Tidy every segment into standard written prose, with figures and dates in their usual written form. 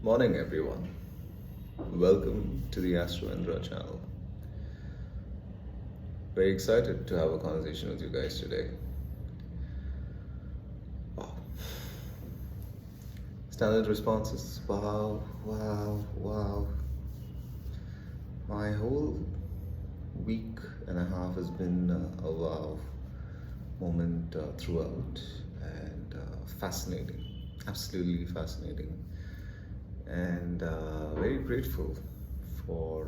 Morning, everyone. Welcome to the ASTROVERSE channel. Very excited to have a conversation with you guys today. Wow. Standard responses. Wow, wow, wow. My whole week and a half has been a wow moment throughout, and fascinating, absolutely fascinating, and very grateful for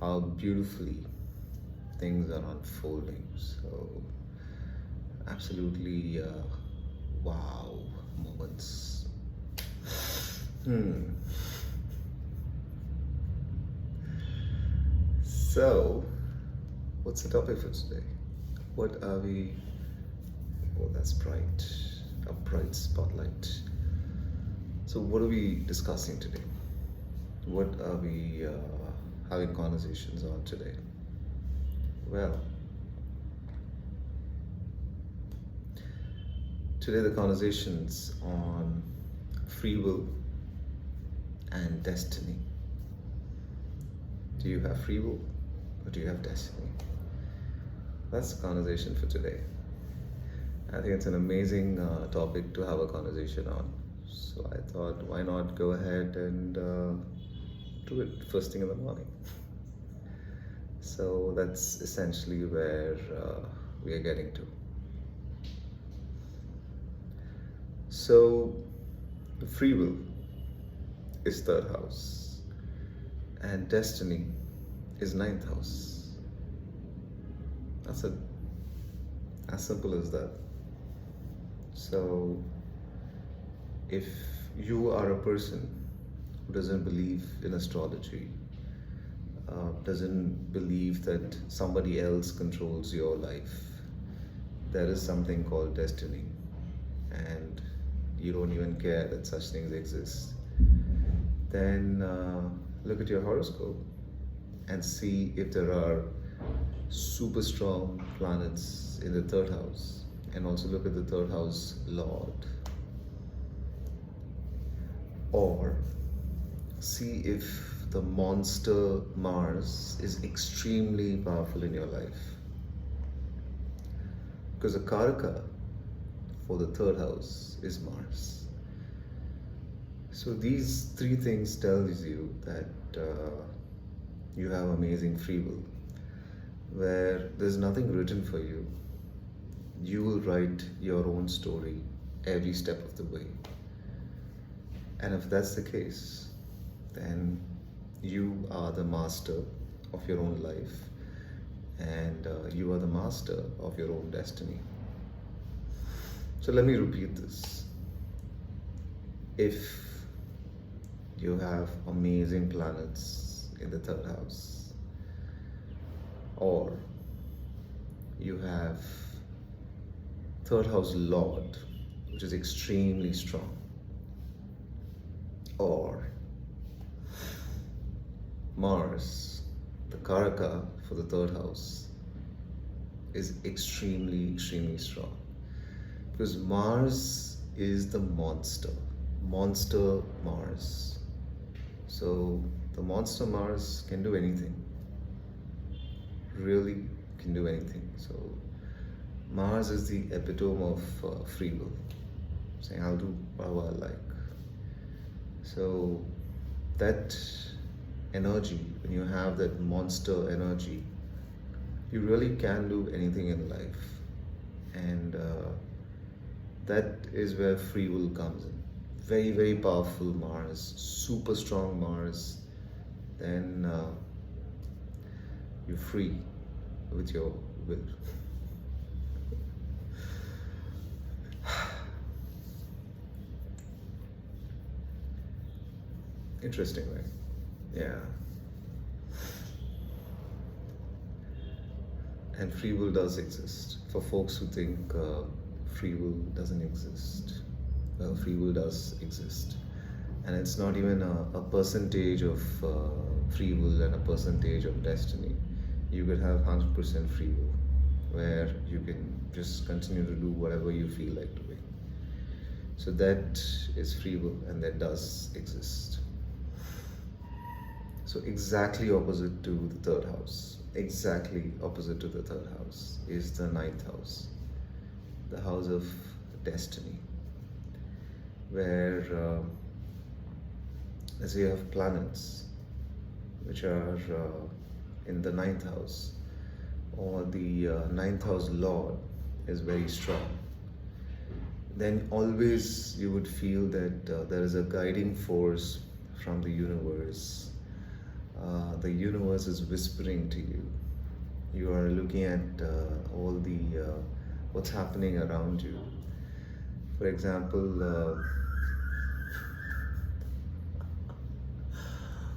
how beautifully things are unfolding. So, absolutely wow moments. So, what's the topic for today? What are we? Oh, that's bright. A bright spotlight. So, what are we discussing today? What are we having conversations on today? Well, today the conversations on free will and destiny. Do you have free will or do you have destiny? That's the conversation for today. I think it's an amazing topic to have a conversation on. So I thought, why not go ahead and do it first thing in the morning? So that's essentially where we are getting to. So, the free will is third house, and destiny is ninth house. That's it. As simple as that. So, if you are a person who doesn't believe in astrology, doesn't believe that somebody else controls your life, there is something called destiny, and you don't even care that such things exist, then look at your horoscope and see if there are super strong planets in the third house, and also look at the third house lord, or see if the monster Mars is extremely powerful in your life, because the Karaka for the third house is Mars. So these three things tells you that you have amazing free will, where there's nothing written for you. You will write your own story every step of the way. And if that's the case, then you are the master of your own life, and you are the master of your own destiny. So let me repeat this. If you have amazing planets in the third house, or you have third house lord, which is extremely strong, or Mars, the Karaka for the third house, is extremely strong. Because Mars is the monster Mars. So the monster Mars can do anything, really can do anything. So Mars is the epitome of free will, saying I'll do whatever I like. So that energy, when you have that monster energy, you really can do anything in life, and that is where free will comes in. Very powerful Mars, super strong Mars, then you're free with your will. Interesting, right? Yeah. And free will does exist. For folks who think free will doesn't exist, well, free will does exist. And it's not even a percentage of free will and a percentage of destiny. You could have 100% free will, where you can just continue to do whatever you feel like doing. So that is free will, and that does exist. So exactly opposite to the third house, exactly opposite to the third house is the ninth house, the house of destiny, where as you have planets which are in the ninth house, or the ninth house lord is very strong, then always you would feel that there is a guiding force from the universe. The universe is whispering to you. You are looking at all the what's happening around you. For example,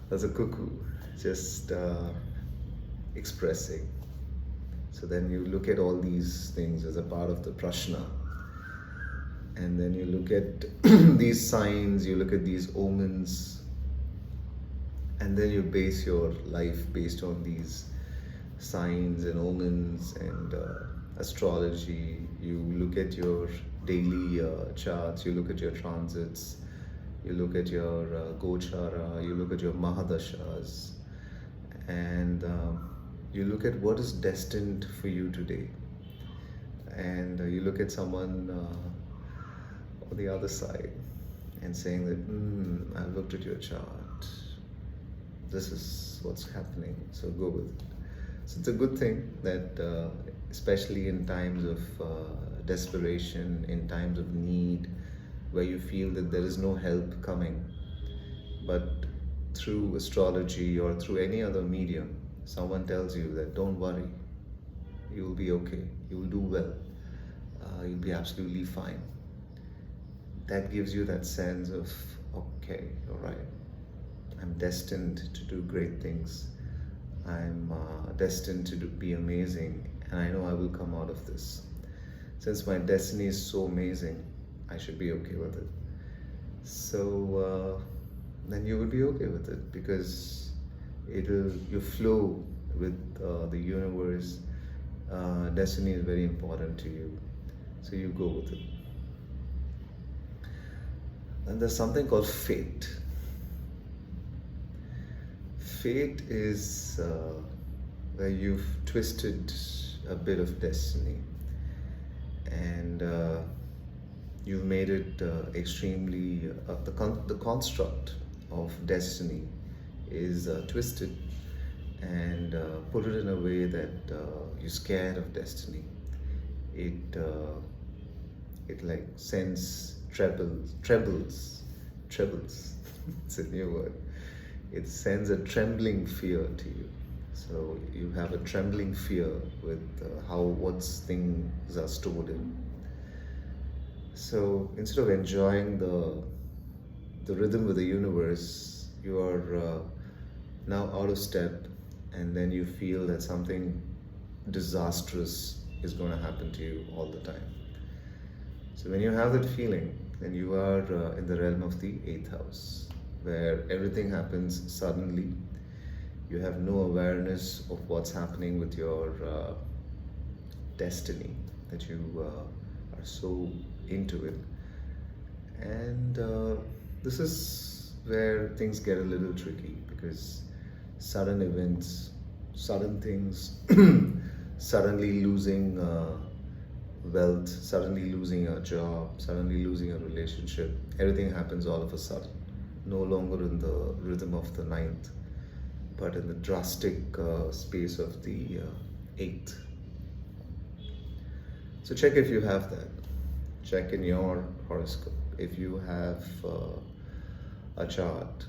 there's a cuckoo just expressing. So then you look at all these things as a part of the prashna, and then you look at these signs, you look at these omens, and then you base your life based on these signs and omens and astrology. You look at your daily charts, you look at your transits, you look at your gochara, you look at your mahadashas, and you look at what is destined for you today. And you look at someone on the other side and saying that, I've looked at your chart, this is what's happening, so go with it. So it's a good thing that especially in times of desperation, in times of need, where you feel that there is no help coming, but through astrology or through any other medium, someone tells you that don't worry, you will be okay, you will do well, you'll be absolutely fine. That gives you that sense of, okay, all right, I'm destined to do great things. I'm destined to be amazing, and I know I will come out of this. Since my destiny is so amazing, I should be okay with it. So then you will be okay with it, because you flow with the universe. Destiny is very important to you, so you go with it. And there's something called fate. Fate is where you've twisted a bit of destiny, and you've made it extremely, the construct of destiny is twisted, and put it in a way that you're scared of destiny. It like sends trebles, it's a new word. It sends a trembling fear to you. So you have a trembling fear with what things are stored in. So instead of enjoying the rhythm with the universe, you are now out of step, and then you feel that something disastrous is going to happen to you all the time. So when you have that feeling, then you are in the realm of the 8th house, where everything happens suddenly. You have no awareness of what's happening with your destiny, that you are so into it. And this is where things get a little tricky, because sudden events, sudden things, suddenly losing wealth, suddenly losing a job, suddenly losing a relationship, everything happens all of a sudden. No longer in the rhythm of the 9th, but in the drastic space of the 8th. So check if you have that. Check in your horoscope if you have a chart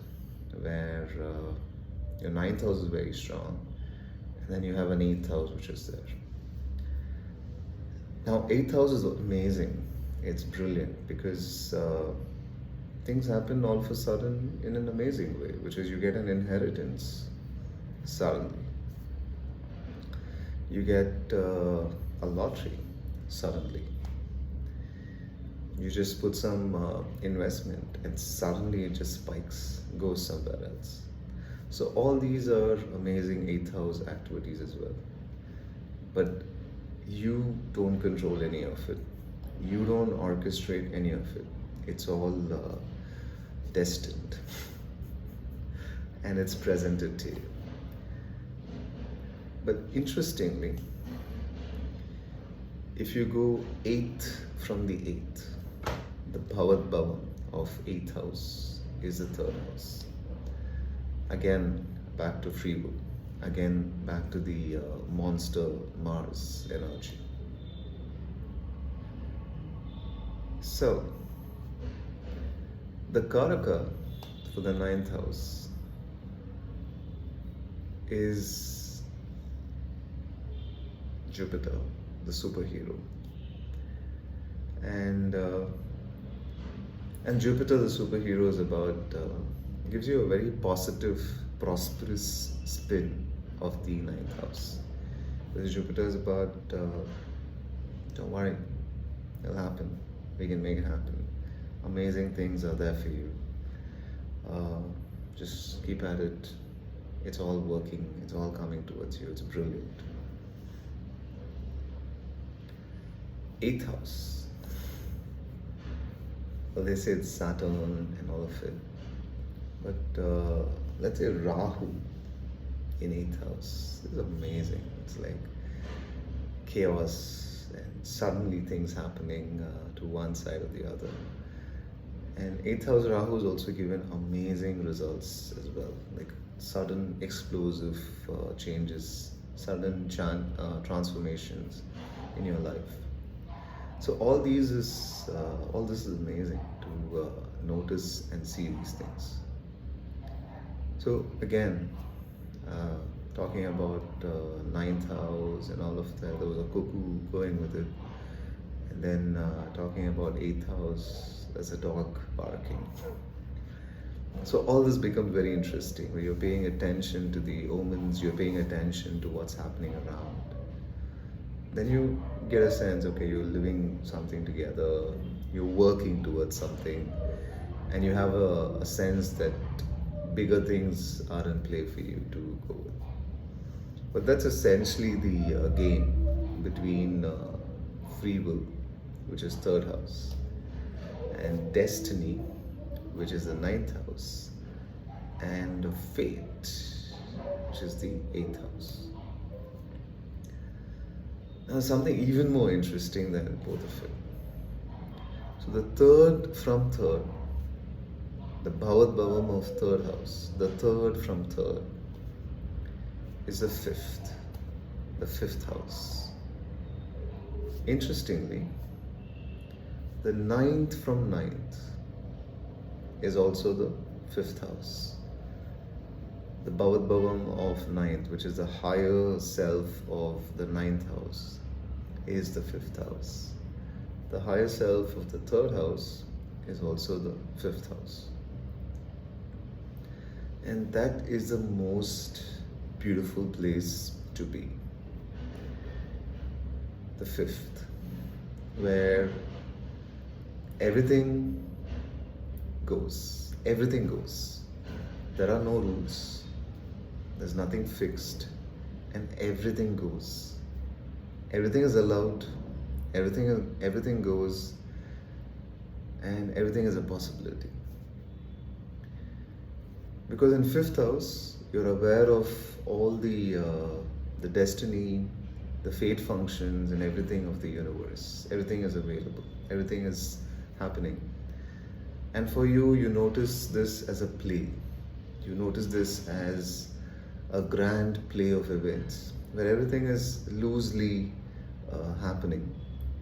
where your 9th house is very strong, and then you have an 8th house which is there. Now 8th house is amazing, it's brilliant, because things happen all of a sudden in an amazing way, which is you get an inheritance suddenly. You get a lottery suddenly. You just put some investment, and suddenly it just spikes, goes somewhere else. So all these are amazing 8th house activities as well. But you don't control any of it. You don't orchestrate any of it. It's all destined, and it's presented to you. But interestingly, if you go 8th from the 8th, the Bhavat Bhavam of 8th house is the 3rd house. Again, back to free will. Again, back to the monster Mars energy. So, the Karaka for the 9th house is Jupiter, the superhero. And Jupiter, the superhero, is about gives you a very positive, prosperous spin of the 9th house. Because Jupiter is about don't worry, it'll happen. We can make it happen. Amazing things are there for you. Just keep at it. It's all working. It's all coming towards you. It's brilliant. 8th house. Well, they say it's Saturn and all of it. But let's say Rahu in 8th house. This is amazing. It's like chaos and suddenly things happening to one side or the other. And 8th house Rahu is also given amazing results as well, like sudden explosive changes, sudden transformations in your life. So all this is amazing to notice and see these things. So again, talking about 9th house and all of that, there was a cuckoo going with it. And then talking about 8th house, there's a dog barking. So all this becomes very interesting, where you're paying attention to the omens, you're paying attention to what's happening around. Then you get a sense, okay, you're living something together, you're working towards something, and you have a sense that bigger things are in play for you to go with. But that's essentially the game between free will, which is 3rd house, and destiny, which is the 9th house, and fate, which is the 8th house. Now something even more interesting than both of it. So the 3rd from 3rd, the Bhavat Bhavam of 3rd house, the 3rd from 3rd is the 5th house. Interestingly, the 9th from 9th is also the 5th house. The Bhavat Bhavam of 9th, which is the higher self of the 9th house, is the 5th house. The higher self of the 3rd house is also the 5th house. And that is the most beautiful place to be. The 5th, where everything goes. Everything goes. There are no rules. There's nothing fixed. And everything goes. Everything is allowed. Everything goes. And everything is a possibility. Because in 5th house, you're aware of all the destiny, the fate functions and everything of the universe. Everything is available. Everything is happening. And for you, you notice this as a play. You notice this as a grand play of events, where everything is loosely happening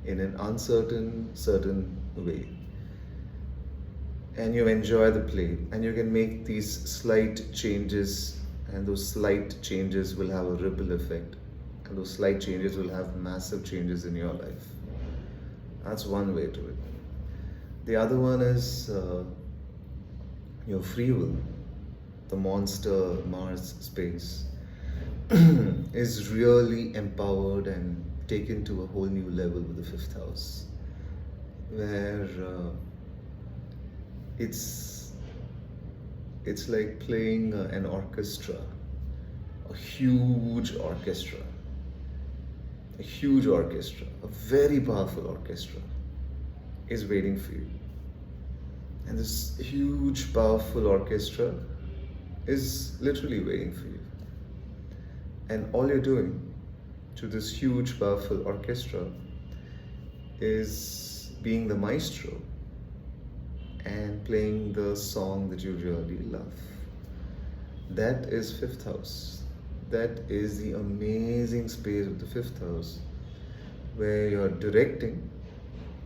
in an uncertain, certain way. And you enjoy the play, and you can make these slight changes, and those slight changes will have a ripple effect, and those slight changes will have massive changes in your life. That's one way to it. The other one is your free will, the monster Mars space, is really empowered and taken to a whole new level with the 5th house, where it's like playing an orchestra, a huge orchestra, a very powerful orchestra is waiting for you. And this huge, powerful orchestra is literally waiting for you. And all you're doing to this huge, powerful orchestra is being the maestro and playing the song that you really love. That is fifth house. That is the amazing space of the fifth house where you're directing,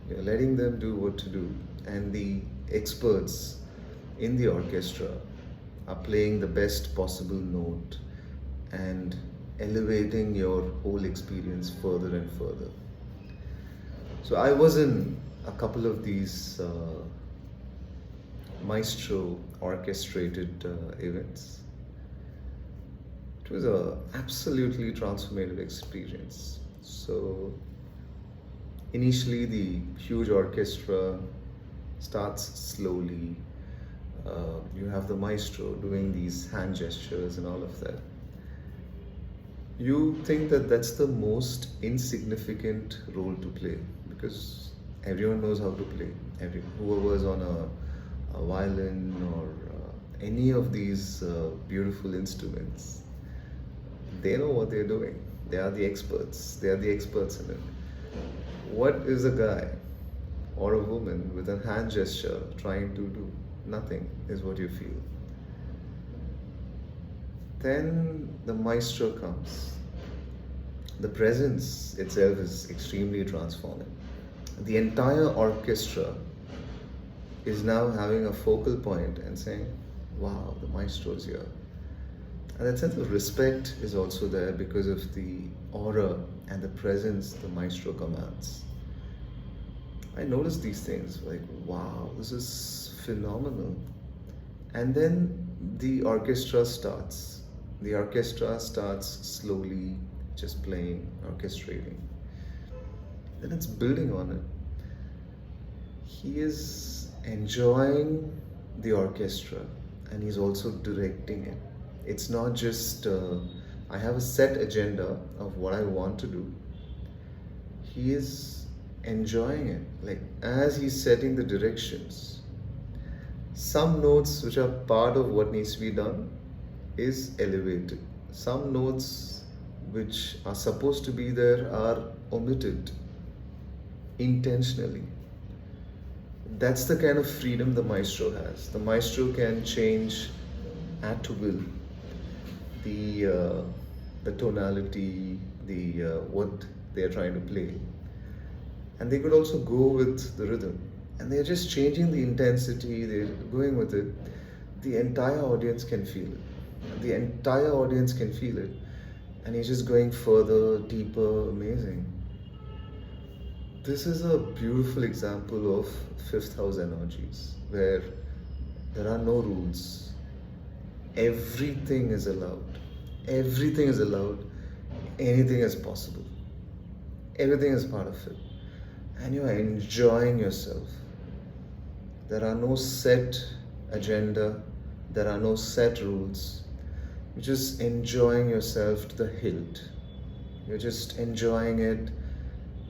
you're letting them do what to do, and the experts in the orchestra are playing the best possible note and elevating your whole experience further and further. So I was in a couple of these maestro orchestrated events. It was a absolutely transformative experience. So initially the huge orchestra starts slowly. You have the maestro doing these hand gestures and all of that. You think that that's the most insignificant role to play because everyone knows how to play. Whoever's on a violin or any of these beautiful instruments, they know what they're doing. They are the experts. They are the experts in it. What is a guy or a woman with a hand gesture trying to do? Nothing is what you feel. Then the maestro comes. The presence itself is extremely transforming. The entire orchestra is now having a focal point and saying, wow, the maestro is here. And that sense of respect is also there because of the aura and the presence the maestro commands. I noticed these things like, wow, this is phenomenal. And then the orchestra starts. The orchestra starts slowly just playing, orchestrating. Then it's building on it. He is enjoying the orchestra and he's also directing it. It's not just, I have a set agenda of what I want to do. He is enjoying it. Like as he's setting the directions, some notes which are part of what needs to be done is elevated. Some notes which are supposed to be there are omitted intentionally. That's the kind of freedom the maestro has. The maestro can change at will the tonality, what they are trying to play, and they could also go with the rhythm. And they're just changing the intensity. They're going with it. The entire audience can feel it. The entire audience can feel it, and he's just going further, deeper, amazing. This is a beautiful example of fifth house energies where there are no rules. Everything is allowed. Everything is allowed. Anything is possible. Everything is part of it. And you are enjoying yourself. There are no set agenda. There are no set rules. You're just enjoying yourself to the hilt. You're just enjoying it.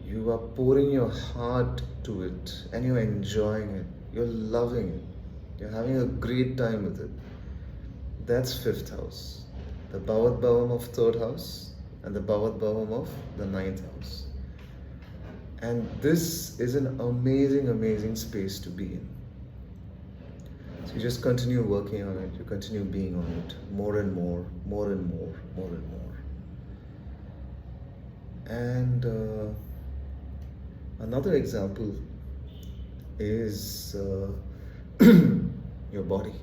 You are pouring your heart to it and you're enjoying it. You're loving it. You're having a great time with it. That's fifth house. The Bhavat Bhavam of third house and the Bhavat Bhavam of the ninth house. And this is an amazing, amazing space to be in. So you just continue working on it. You continue being on it more and more, more and more, more and more. And another example is your body.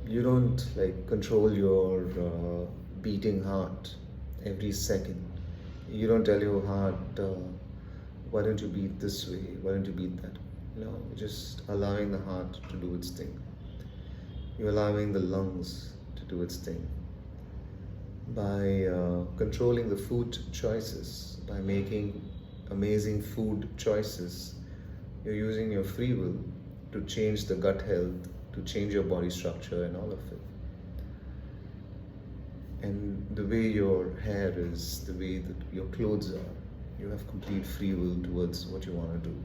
You don't control your beating heart every second. You don't tell your heart, why don't you beat this way? Why don't you beat that? No, you're just allowing the heart to do its thing. You're allowing the lungs to do its thing. By controlling the food choices, by making amazing food choices, you're using your free will to change the gut health, to change your body structure and all of it. And the way your hair is, the way that your clothes are, you have complete free will towards what you want to do.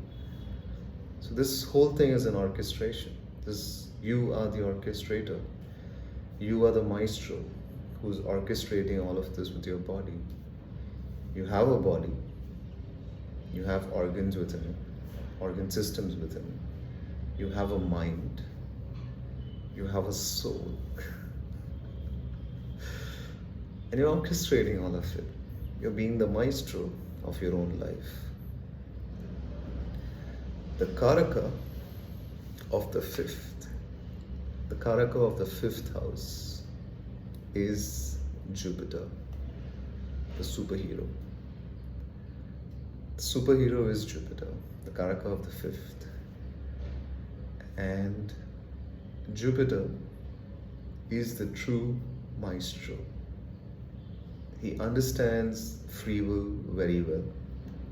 So this whole thing is an orchestration. You are the orchestrator. You are the maestro who's orchestrating all of this with your body. You have a body. You have organs within it, organ systems within it. You have a mind. You have a soul. And you're orchestrating all of it. You're being the maestro of your own life. The Karaka of the fifth house is Jupiter, the superhero. The superhero is Jupiter, the Karaka of the fifth. And Jupiter is the true maestro. He understands free will very well,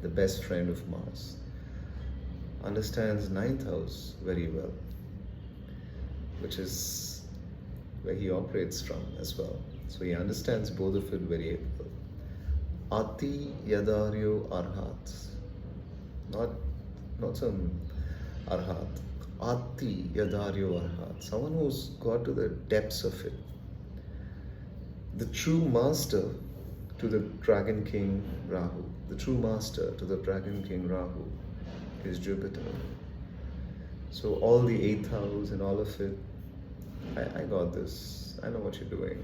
the best friend of Mars. Understands ninth house very well, which is where he operates from as well. So he understands both of it very well. Ati yadaryo arhat. Not some arhat. Ati yadaryo arhat. Someone who's got to the depths of it. The true master to the Dragon King Rahu. The true master to the Dragon King Rahu is Jupiter. So all the 8th house and all of it, I got this. I know what you're doing.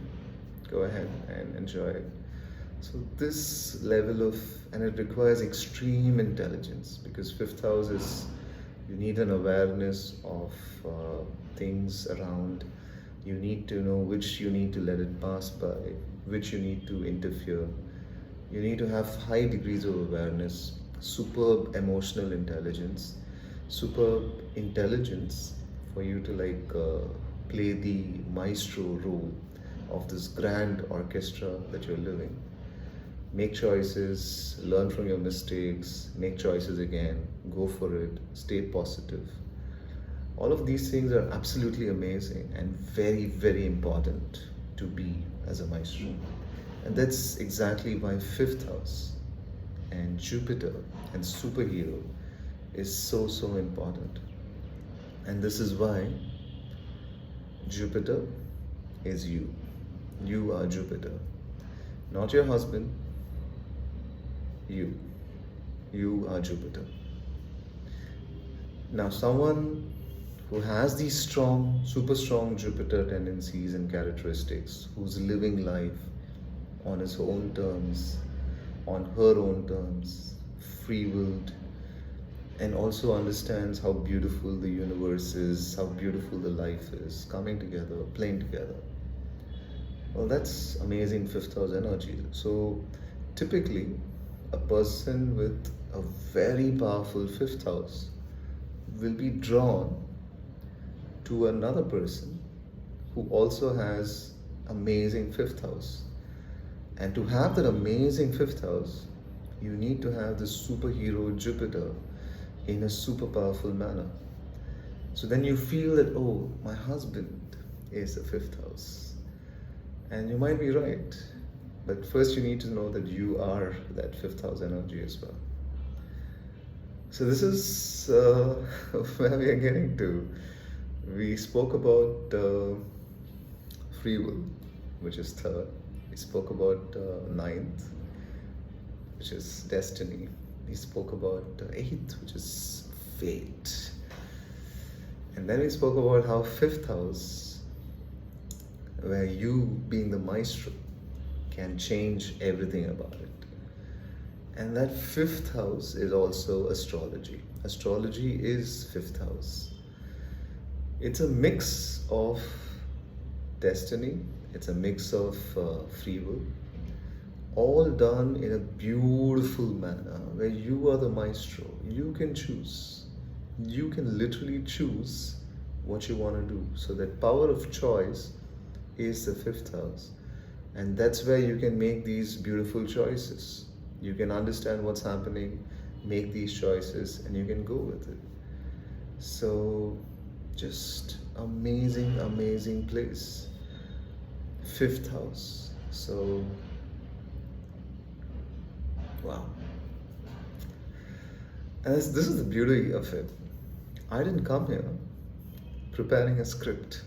Go ahead and enjoy it. So this level of, and it requires extreme intelligence, because 5th house is, you need an awareness of things around. You need to know which you need to let it pass by, which you need to interfere. You need to have high degrees of awareness, superb emotional intelligence, superb intelligence for you to play the maestro role of this grand orchestra that you're living. Make choices, learn from your mistakes, make choices again, go for it, stay positive. All of these things are absolutely amazing and very, very important to be as a maestro. And that's exactly why 5th house and Jupiter and superhero is so, so important. And this is why Jupiter is you. You are Jupiter. Not your husband. You. You are Jupiter. Now someone who has these strong, super strong Jupiter tendencies and characteristics, who's living life on his own terms, on her own terms, free-willed, and also understands how beautiful the universe is, how beautiful the life is, coming together, playing together. Well, that's amazing 5th house energy. So typically, a person with a very powerful 5th house will be drawn to another person who also has amazing 5th house. And to have that amazing 5th house, you need to have the superhero Jupiter in a super powerful manner. So then you feel that, oh, my husband is a 5th house. And you might be right. But first you need to know that you are that 5th house energy as well. So this is where we are getting to. We spoke about free will, which is 3rd. We spoke about 9th, which is destiny. We spoke about 8th, which is fate. And then we spoke about how 5th house, where you being the maestro can change everything about it. And that 5th house is also astrology. Astrology is 5th house. It's a mix of destiny, it's a mix of free will, all done in a beautiful manner where you are the maestro. You can choose. You can literally choose what you want to do. So that power of choice is the 5th house. And that's where you can make these beautiful choices. You can understand what's happening, make these choices, and you can go with it. So just amazing, amazing place. 5th house. So wow. And this is the beauty of it. I didn't come here preparing a script.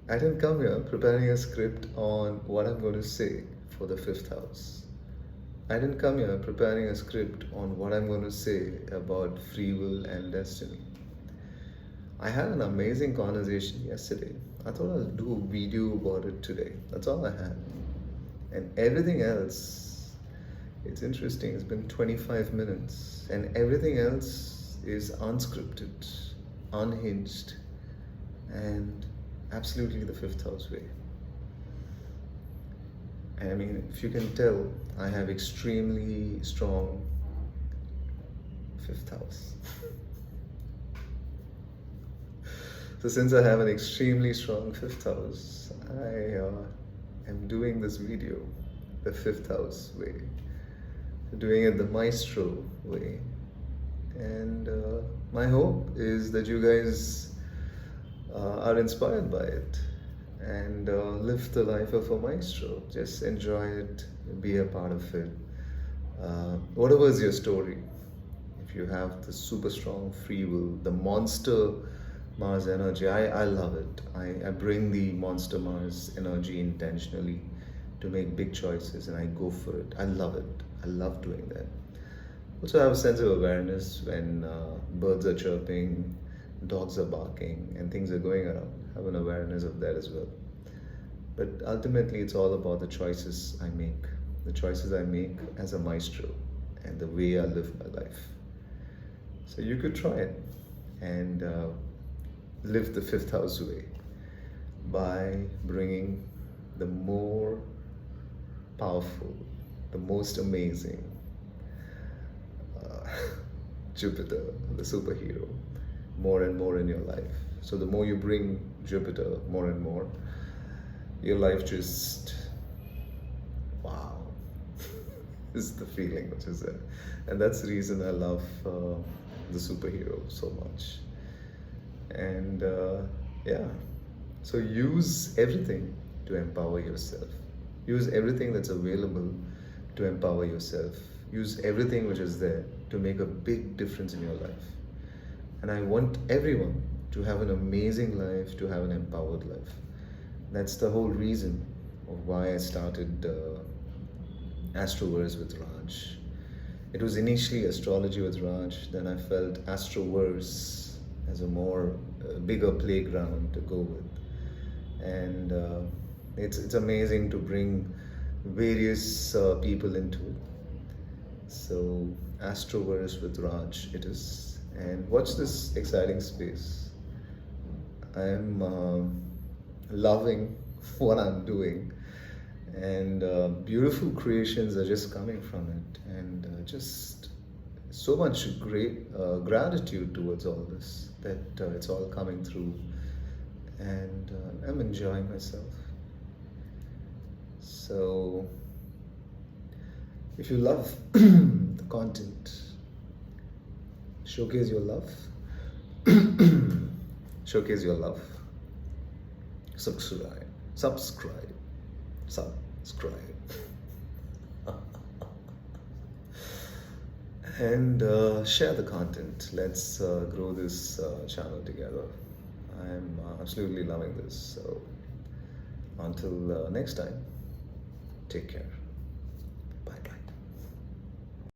I didn't come here preparing a script on what I'm going to say for the fifth house. I didn't come here preparing a script on what I'm going to say about free will and destiny. I had an amazing conversation yesterday. I thought I'll do a video about it today. That's all I had. And everything else, it's interesting, it's been 25 minutes, and everything else is unscripted, unhinged, and absolutely the fifth house way. I mean, if you can tell, I have extremely strong fifth house. So since I have an extremely strong fifth house, I am doing this video the fifth house way, doing it the maestro way. And my hope is that you guys are inspired by it and live the life of a maestro. Just enjoy it, be a part of it. Whatever is your story, if you have the super strong free will, the monster Mars energy, I love it. I bring the monster Mars energy intentionally to make big choices, and I go for it. I love it. I love doing that. Also, I have a sense of awareness when birds are chirping, dogs are barking, and things are going around. I have an awareness of that as well. But ultimately, it's all about the choices I make. The choices I make as a maestro and the way I live my life. So you could try it and live the fifth house way by bringing the more powerful, the most amazing Jupiter, the superhero, more and more in your life. So the more you bring Jupiter more and more, your life just, wow, is the feeling which is there. And that's the reason I love the superhero so much. And yeah, so use everything to empower yourself. Use everything that's available to empower yourself. Use everything which is there to make a big difference in your life. And I want everyone to have an amazing life, to have an empowered life. That's the whole reason of why I started ASTROVERSE with Raj. It was initially Astrology with Raj, then I felt ASTROVERSE as a more bigger playground to go with. And it's amazing to bring various people into it. So ASTROVERSE with Raj it is. And watch this exciting space. I'm loving what I'm doing, and beautiful creations are just coming from it, and just so much great gratitude towards all this, that it's all coming through, and I'm enjoying myself. So if you love the content, showcase your love. Showcase your love. Subscribe. And share the content. Let's grow this channel together. I'm absolutely loving this. So until next time, take care.